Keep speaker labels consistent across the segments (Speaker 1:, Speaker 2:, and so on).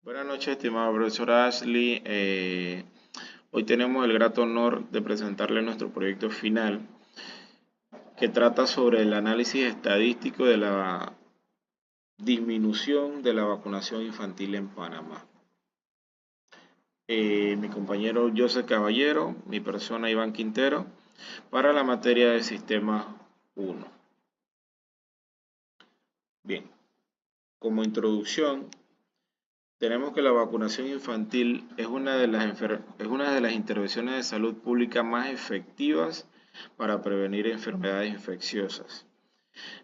Speaker 1: Buenas noches, estimado profesor Ashley. Hoy tenemos el grato honor de presentarle nuestro proyecto final que trata sobre el análisis estadístico de la disminución de la vacunación infantil en Panamá. Mi compañero Joseph Caballero, mi persona Iván Quintero, para la materia de Sistema 1. Bien, como introducción, tenemos que la vacunación infantil es una de las intervenciones de salud pública más efectivas para prevenir enfermedades infecciosas.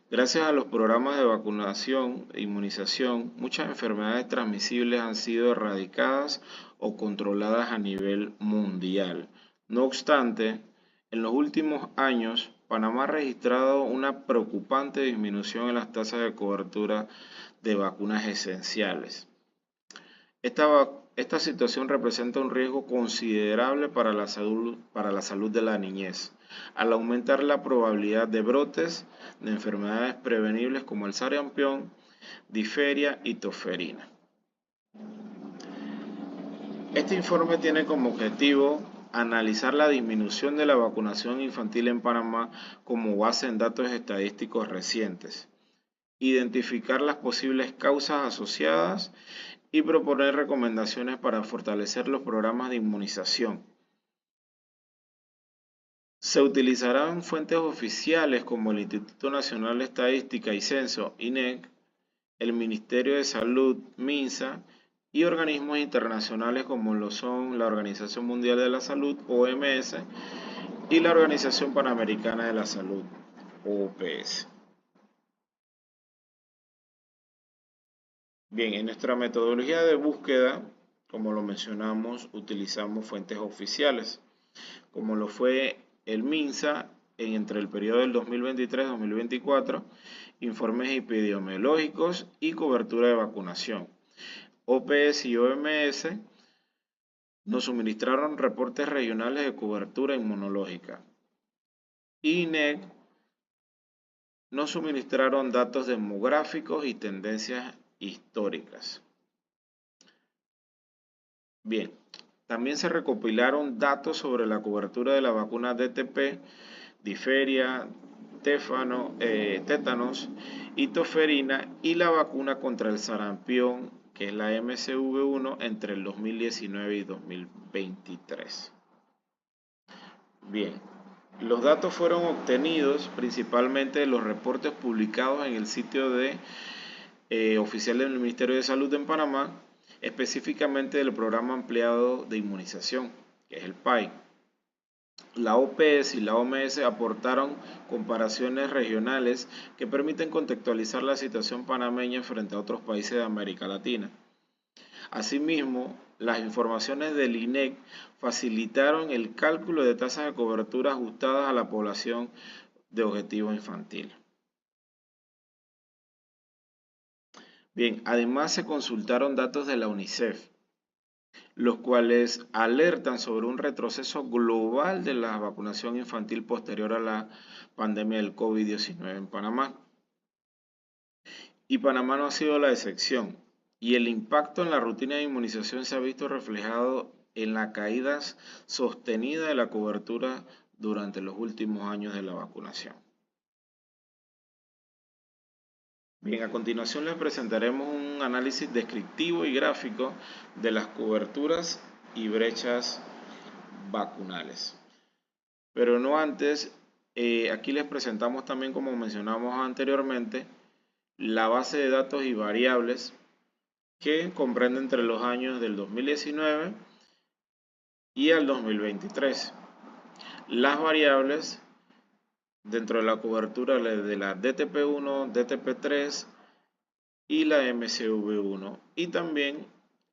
Speaker 1: Gracias a los programas de vacunación e inmunización, muchas enfermedades transmisibles han sido erradicadas o controladas a nivel mundial. No obstante, en los últimos años, Panamá ha registrado una preocupante disminución en las tasas de cobertura de vacunas esenciales. Esta situación representa un riesgo considerable para la salud de la niñez, al aumentar la probabilidad de brotes de enfermedades prevenibles como el sarampión, difteria y tosferina. Este informe tiene como objetivo analizar la disminución de la vacunación infantil en Panamá como base en datos estadísticos recientes, identificar las posibles causas asociadas y proponer recomendaciones para fortalecer los programas de inmunización. Se utilizarán fuentes oficiales como el Instituto Nacional de Estadística y Censo, INEC, el Ministerio de Salud, MINSA, y organismos internacionales como lo son la Organización Mundial de la Salud, OMS, y la Organización Panamericana de la Salud, OPS. Bien, en nuestra metodología de búsqueda, como lo mencionamos, utilizamos fuentes oficiales, como lo fue el MINSA entre el periodo del 2023-2024, informes epidemiológicos y cobertura de vacunación. OPS y OMS nos suministraron reportes regionales de cobertura inmunológica. INEC nos suministraron datos demográficos y tendencias históricas. Bien, también se recopilaron datos sobre la cobertura de la vacuna DTP, difteria, tétanos y tosferina y la vacuna contra el sarampión, que es la MCV1, entre el 2019 y 2023. Bien, los datos fueron obtenidos principalmente de los reportes publicados en el sitio oficial del Ministerio de Salud en Panamá, específicamente del Programa Ampliado de Inmunización, que es el PAI. La OPS y la OMS aportaron comparaciones regionales que permiten contextualizar la situación panameña frente a otros países de América Latina. Asimismo, las informaciones del INEC facilitaron el cálculo de tasas de cobertura ajustadas a la población de objetivo infantil. Bien, además se consultaron datos de la UNICEF, los cuales alertan sobre un retroceso global de la vacunación infantil posterior a la pandemia del COVID-19 en Panamá. Y Panamá no ha sido la excepción, y el impacto en la rutina de inmunización se ha visto reflejado en la caída sostenida de la cobertura durante los últimos años de la vacunación. Bien, a continuación les presentaremos un análisis descriptivo y gráfico de las coberturas y brechas vacunales. Pero no antes, aquí les presentamos también, como mencionamos anteriormente, la base de datos y variables que comprende entre los años del 2019 y al 2023. Las variables dentro de la cobertura de la DTP1, DTP3 y la MCV1, y también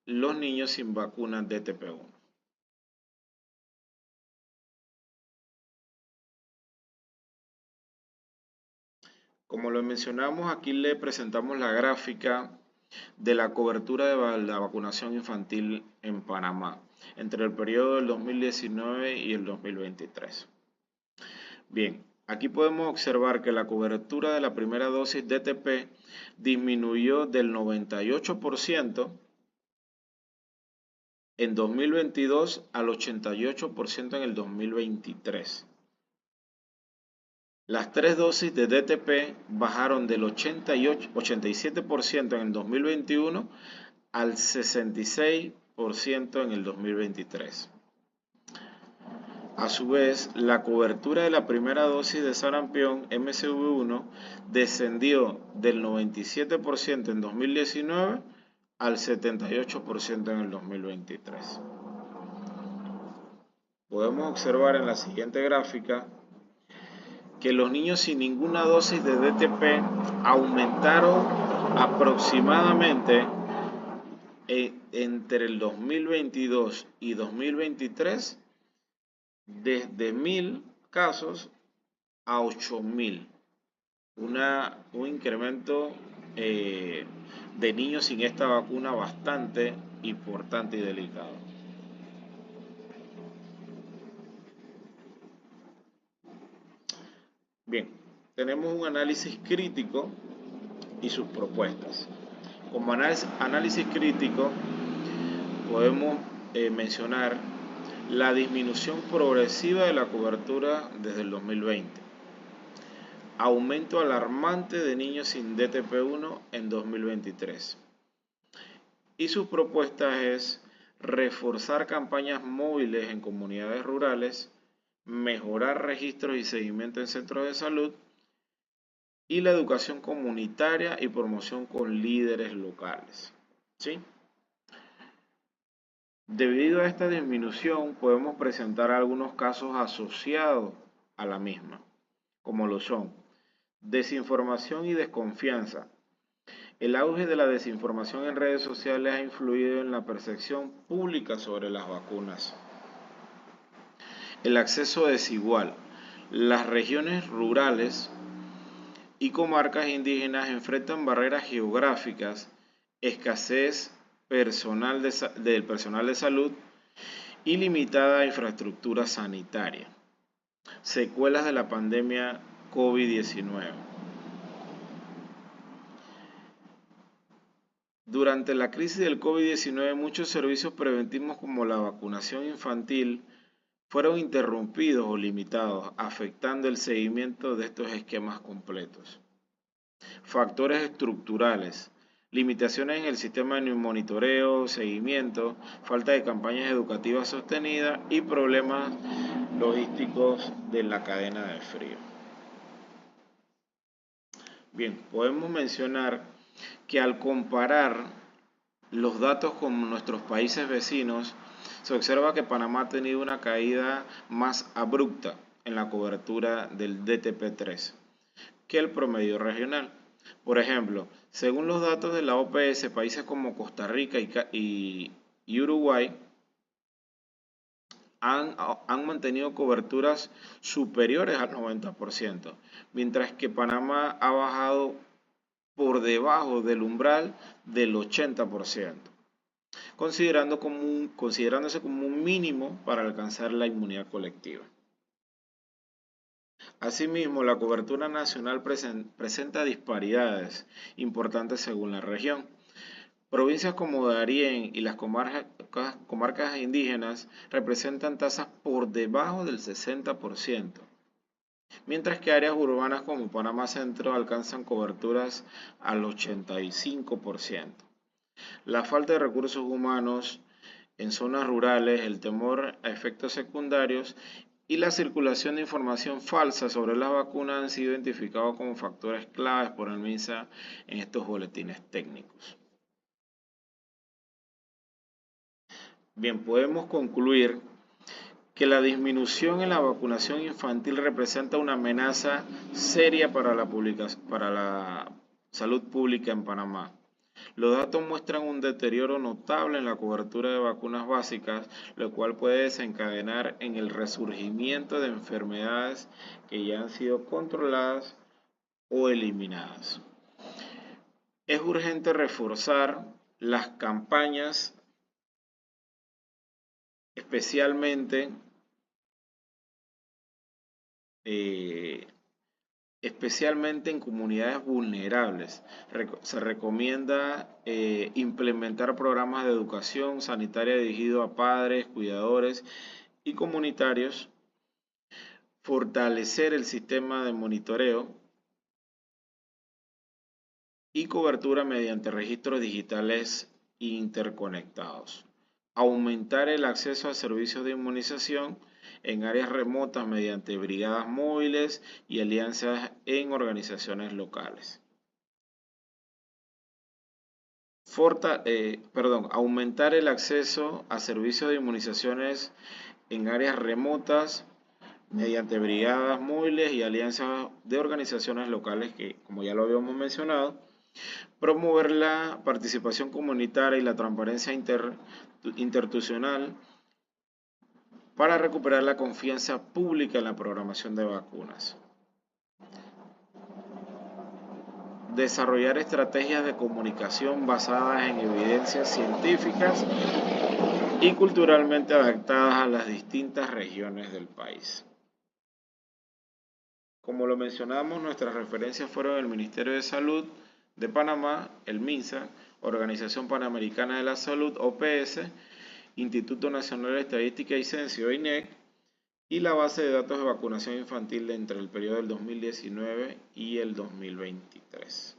Speaker 1: los niños sin vacuna DTP1. Como lo mencionamos, aquí le presentamos la gráfica de la cobertura de la vacunación infantil en Panamá entre el periodo del 2019 y el 2023. Bien, aquí podemos observar que la cobertura de la primera dosis DTP disminuyó del 98% en 2022 al 88% en el 2023. Las 3 dosis de DTP bajaron del 87% en el 2021 al 66% en el 2023. A su vez, la cobertura de la primera dosis de sarampión MCV1 descendió del 97% en 2019 al 78% en el 2023. Podemos observar en la siguiente gráfica que los niños sin ninguna dosis de DTP aumentaron aproximadamente entre el 2022 y 2023 desde 1000 casos a 8000. Un incremento de niños sin esta vacuna bastante importante y delicado. Bien, tenemos un análisis crítico y sus propuestas. Como análisis crítico podemos mencionar la disminución progresiva de la cobertura desde el 2020, aumento alarmante de niños sin DTP1 en 2023. Y sus propuestas es reforzar campañas móviles en comunidades rurales, mejorar registros y seguimiento en centros de salud y la educación comunitaria y promoción con líderes locales. ¿Sí? Debido a esta disminución, podemos presentar algunos casos asociados a la misma, como lo son desinformación y desconfianza. El auge de la desinformación en redes sociales ha influido en la percepción pública sobre las vacunas. El acceso desigual. Las regiones rurales y comarcas indígenas enfrentan barreras geográficas, escasez del personal de salud y limitada infraestructura sanitaria. Secuelas de la pandemia COVID-19. Durante la crisis del COVID-19, muchos servicios preventivos como la vacunación infantil fueron interrumpidos o limitados, afectando el seguimiento de estos esquemas completos. Factores estructurales. Limitaciones en el sistema de monitoreo, seguimiento, falta de campañas educativas sostenidas y problemas logísticos de la cadena de frío. Bien, podemos mencionar que al comparar los datos con nuestros países vecinos, se observa que Panamá ha tenido una caída más abrupta en la cobertura del DTP3 que el promedio regional. Por ejemplo, según los datos de la OPS, países como Costa Rica y Uruguay han mantenido coberturas superiores al 90%, mientras que Panamá ha bajado por debajo del umbral del 80%, considerándose como un mínimo para alcanzar la inmunidad colectiva. Asimismo, la cobertura nacional presenta disparidades importantes según la región. Provincias como Darién y las comarcas indígenas representan tasas por debajo del 60%, mientras que áreas urbanas como Panamá Centro alcanzan coberturas al 85%. La falta de recursos humanos en zonas rurales, el temor a efectos secundarios y la circulación de información falsa sobre las vacunas han sido identificados como factores claves por el MINSA en estos boletines técnicos. Bien, podemos concluir que la disminución en la vacunación infantil representa una amenaza seria para la salud pública en Panamá. Los datos muestran un deterioro notable en la cobertura de vacunas básicas, lo cual puede desencadenar en el resurgimiento de enfermedades que ya han sido controladas o eliminadas. Es urgente reforzar las campañas, especialmente especialmente en comunidades vulnerables. Se recomienda implementar programas de educación sanitaria dirigidos a padres, cuidadores y comunitarios, fortalecer el sistema de monitoreo y cobertura mediante registros digitales interconectados. Aumentar el acceso a servicios de inmunización en áreas remotas mediante brigadas móviles y alianzas en organizaciones locales. Aumentar el acceso a servicios de inmunizaciones en áreas remotas mediante brigadas móviles y alianzas de organizaciones locales que, como ya lo habíamos mencionado, promover la participación comunitaria y la transparencia interinstitucional para recuperar la confianza pública en la programación de vacunas. Desarrollar estrategias de comunicación basadas en evidencias científicas y culturalmente adaptadas a las distintas regiones del país. Como lo mencionamos, nuestras referencias fueron el Ministerio de Salud de Panamá, el MINSA, Organización Panamericana de la Salud, OPS, Instituto Nacional de Estadística y Censo, INEC, y la base de datos de vacunación infantil entre el periodo del 2019 y el 2023.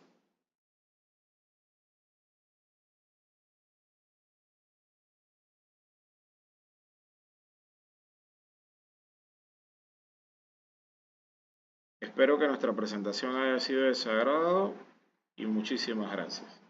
Speaker 1: Espero que nuestra presentación haya sido de su agrado y muchísimas gracias.